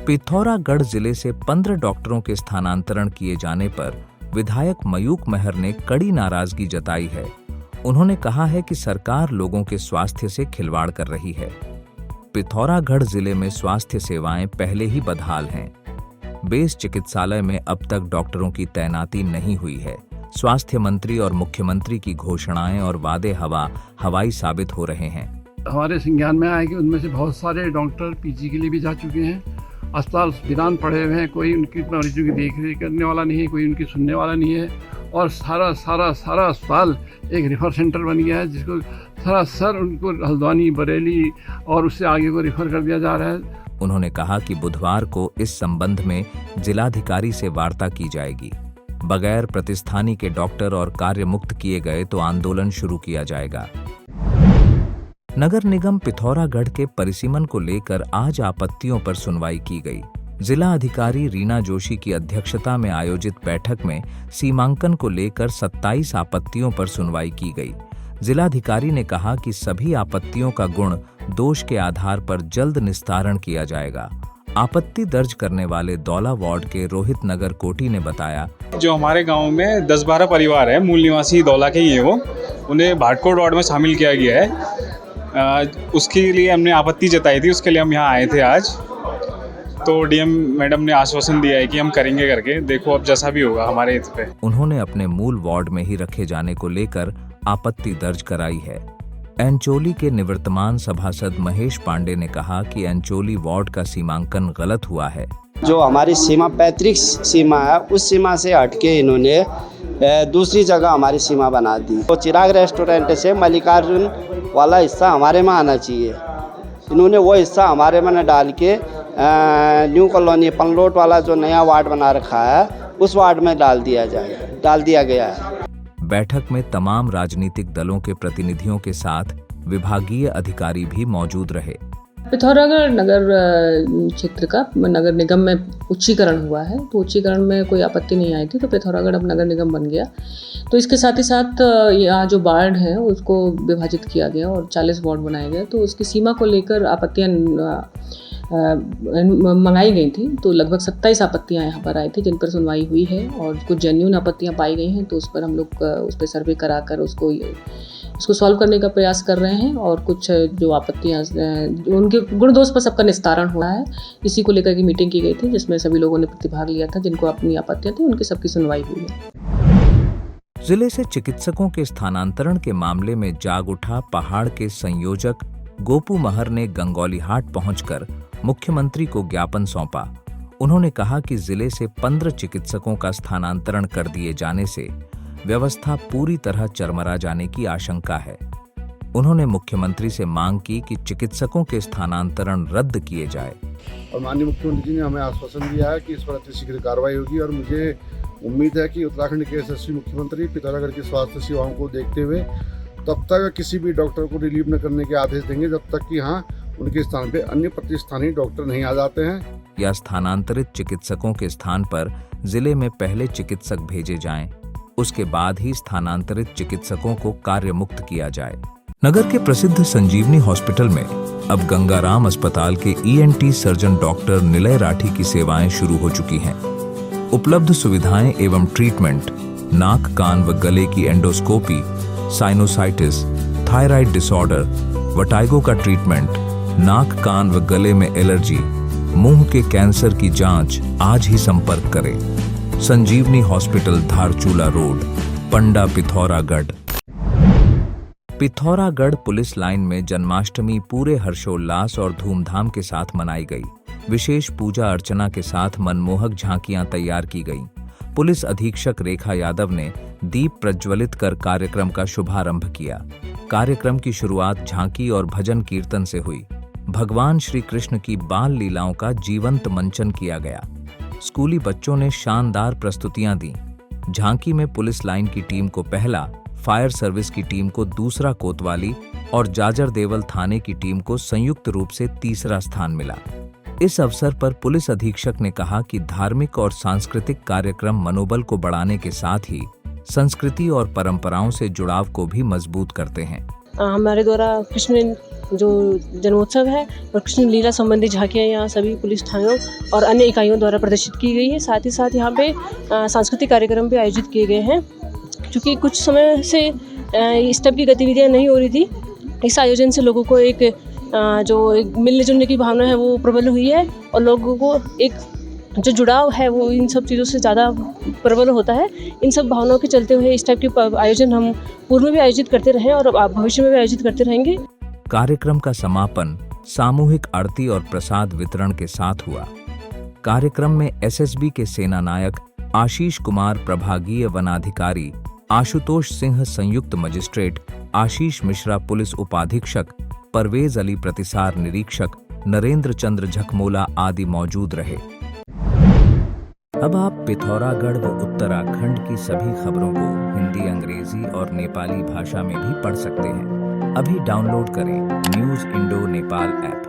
पिथौरागढ़ जिले से 15 डॉक्टरों के स्थानांतरण किए जाने पर विधायक मयूक महर ने कड़ी नाराजगी जताई है। उन्होंने कहा है कि सरकार लोगों के स्वास्थ्य से खिलवाड़ कर रही है। पिथौरागढ़ जिले में स्वास्थ्य सेवाएं पहले ही बदहाल हैं। बेस चिकित्सालय में अब तक डॉक्टरों की तैनाती नहीं हुई है। स्वास्थ्य मंत्री और मुख्यमंत्री की घोषणाएं और वादे हवाई साबित हो रहे हैं। हमारे संज्ञान में आया कि उनमें से बहुत सारे डॉक्टर पीजी के लिए भी जा चुके हैं। अस्पताल वीरान पड़े हुए हैं, कोई उनकी मरीजों की देख रेख करने वाला नहीं है, कोई उनकी सुनने वाला नहीं है। और सारा अस्पताल एक रेफर सेंटर बन गया है, जिसको सरासर उनको हल्द्वानी, बरेली और उससे आगे को रेफर कर दिया जा रहा है। उन्होंने कहा कि बुधवार को इस संबंध में जिलाधिकारी से वार्ता की जाएगी। बगैर प्रतिस्थानी के डॉक्टर और कार्य मुक्त किए गए तो आंदोलन शुरू किया जाएगा। नगर निगम पिथौरागढ़ के परिसीमन को लेकर आज आपत्तियों पर सुनवाई की गई। जिला अधिकारी रीना जोशी की अध्यक्षता में आयोजित बैठक में सीमांकन को लेकर 27 आपत्तियों पर सुनवाई की गई। जिलाधिकारी ने कहा कि सभी आपत्तियों का गुण दोष के आधार पर जल्द निस्तारण किया जाएगा। आपत्ति दर्ज करने वाले दौला वार्ड के रोहित नगर कोटी ने बताया, जो हमारे गांव में 10-12 परिवार है, मूल निवासी दौला के ही है, वो उन्हें भाटकोट वार्ड में शामिल किया गया है। उसके लिए हमने आपत्ति जताई थी, उसके लिए हम यहाँ आए थे आज। तो डीएम मैडम ने आश्वासन दिया है कि हम करेंगे करके, देखो अब जैसा भी होगा हमारे हित पे। उन्होंने अपने मूल वार्ड में ही रखे जाने को लेकर आपत्ति दर्ज कराई है। एंचोली के निवर्तमान सभासद महेश पांडे ने कहा कि एंचोली वार्ड का सीमांकन गलत हुआ है। जो हमारी सीमा पैतृक सीमा है, उस सीमा से हटके इन्होंने दूसरी जगह हमारी सीमा बना दी। तो चिराग रेस्टोरेंट से मल्लिकार्जुन वाला हिस्सा हमारे में आना चाहिए, इन्होंने वो हिस्सा हमारे में डाल के न्यू कॉलोनी पनलोट वाला जो नया वार्ड बना रखा है, उस वार्ड में डाल दिया गया है। बैठक में तमाम राजनीतिक दलों के प्रतिनिधियों के साथ विभागीय अधिकारी भी मौजूद रहे। पिथौरागढ़ नगर क्षेत्र का नगर निगम में उच्चीकरण हुआ है, तो उच्चीकरण में कोई आपत्ति नहीं आई थी, तो पिथौरागढ़ अब नगर निगम बन गया। तो इसके साथ ही साथ यहाँ जो वार्ड है उसको विभाजित किया गया और 40 वार्ड बनाए गए। तो उसकी सीमा को लेकर आपत्तियाँ मंगाई गई थी। तो लगभग 27 आपत्तियाँ यहाँ पर आई थी, जिन पर सुनवाई हुई है और कुछ जेन्युइन आपत्तियाँ पाई गई हैं। तो उस पर हम लोग उस पर सर्वे कराकर उसको सॉल्व करने का प्रयास कर रहे हैं। और कुछ जो आपत्तियाँ उनके गुण दोष पर सबका निस्तारण हुआ है, इसी को लेकर की मीटिंग की गई थी, जिसमें सभी लोगों ने प्रतिभाग लिया था। जिनको अपनी आपत्तियाँ थी उनकी सबकी सुनवाई हुई है। जिले से चिकित्सकों के स्थानांतरण के मामले में जाग उठा पहाड़ के संयोजक गोपू महर ने गंगौलीहाट पहुंचकर मुख्यमंत्री को ज्ञापन सौंपा। उन्होंने कहा कि जिले से 15 चिकित्सकों का स्थानांतरण कर दिए जाने से व्यवस्था पूरी तरह चरमरा जाने की आशंका है। उन्होंने मुख्यमंत्री से मांग की कि चिकित्सकों के स्थानांतरण रद्द किए जाए। और माननीय मुख्यमंत्री जी ने हमें आश्वासन दिया है कि इस पर अतिशीघ्र कार्रवाई होगी। और मुझे उम्मीद है कि उत्तराखंड के यशस्वी मुख्यमंत्री पिथौरागढ़ की स्वास्थ्य सेवाओं को देखते हुए तब तक किसी भी डॉक्टर को रिलीव न करने के आदेश देंगे, जब तक कि उनके स्थान पे अन्य प्रतिस्थानी डॉक्टर नहीं आ जाते हैं। या स्थानांतरित चिकित्सकों के स्थान पर जिले में पहले चिकित्सक भेजे जाएं, उसके बाद ही स्थानांतरित चिकित्सकों को कार्य मुक्त किया जाए। नगर के प्रसिद्ध संजीवनी हॉस्पिटल में अब गंगाराम अस्पताल के ENT सर्जन डॉक्टर निलय राठी की सेवाएं शुरू हो चुकी हैं। उपलब्ध सुविधाएं एवं ट्रीटमेंट, नाक, कान व गले की endoscopy, sinusitis, thyroid disorder, vertigo का ट्रीटमेंट, नाक, कान व गले में एलर्जी, मुंह के कैंसर की जांच। आज ही संपर्क करें। संजीवनी हॉस्पिटल, धारचूला रोड, पंडा, पिथौरागढ़। पिथौरागढ़ पुलिस लाइन में जन्माष्टमी पूरे हर्षोल्लास और धूमधाम के साथ मनाई गई। विशेष पूजा अर्चना के साथ मनमोहक झांकियां तैयार की गईं। पुलिस अधीक्षक रेखा यादव ने दीप प्रज्वलित कर कार्यक्रम का शुभारंभ किया। कार्यक्रम की शुरुआत झांकी और भजन कीर्तन से हुई। भगवान श्री कृष्ण की बाल लीलाओं का जीवंत मंचन किया गया। स्कूली बच्चों ने शानदार प्रस्तुतियां दी। झांकी में पुलिस लाइन की टीम को पहला, फायर सर्विस की टीम को दूसरा कोतवाली और जाजर देवल थाने की टीम को संयुक्त रूप से तीसरा स्थान मिला। इस अवसर पर पुलिस अधीक्षक ने कहा कि धार्मिक और सांस्कृतिक कार्यक्रम मनोबल को बढ़ाने के साथ ही संस्कृति और परंपराओं से जुड़ाव को भी मजबूत करते हैं। हमारे द्वारा कृष्ण जो जन्मोत्सव है और कृष्ण लीला संबंधी झांकियाँ यहाँ सभी पुलिस थानों और अन्य इकाइयों द्वारा प्रदर्शित की गई है। साथ ही साथ यहाँ पे सांस्कृतिक कार्यक्रम भी आयोजित किए गए हैं। क्योंकि कुछ समय से इस टाइप की गतिविधियाँ नहीं हो रही थी, इस आयोजन से लोगों को एक मिलने जुलने की भावना है वो प्रबल हुई है और लोगों को एक जो जुड़ाव है वो इन सब चीज़ों से ज़्यादा प्रबल होता है। इन सब भावनाओं के चलते हुए इस टाइप के आयोजन हम पूर्व में भी आयोजित करते रहे और अब भविष्य में भी आयोजित करते रहेंगे। कार्यक्रम का समापन सामूहिक आरती और प्रसाद वितरण के साथ हुआ। कार्यक्रम में एसएसबी के सेना नायक आशीष कुमार, प्रभागीय वनाधिकारी आशुतोष सिंह, संयुक्त मजिस्ट्रेट आशीष मिश्रा, पुलिस उपाधीक्षक परवेज अली, प्रतिसार निरीक्षक नरेंद्र चंद्र झकमोला आदि मौजूद रहे। अब आप पिथौरागढ़ व उत्तराखंड की सभी खबरों को हिंदी, अंग्रेजी और नेपाली भाषा में भी पढ़ सकते हैं। अभी डाउनलोड करें न्यूज़ इंडो नेपाल ऐप।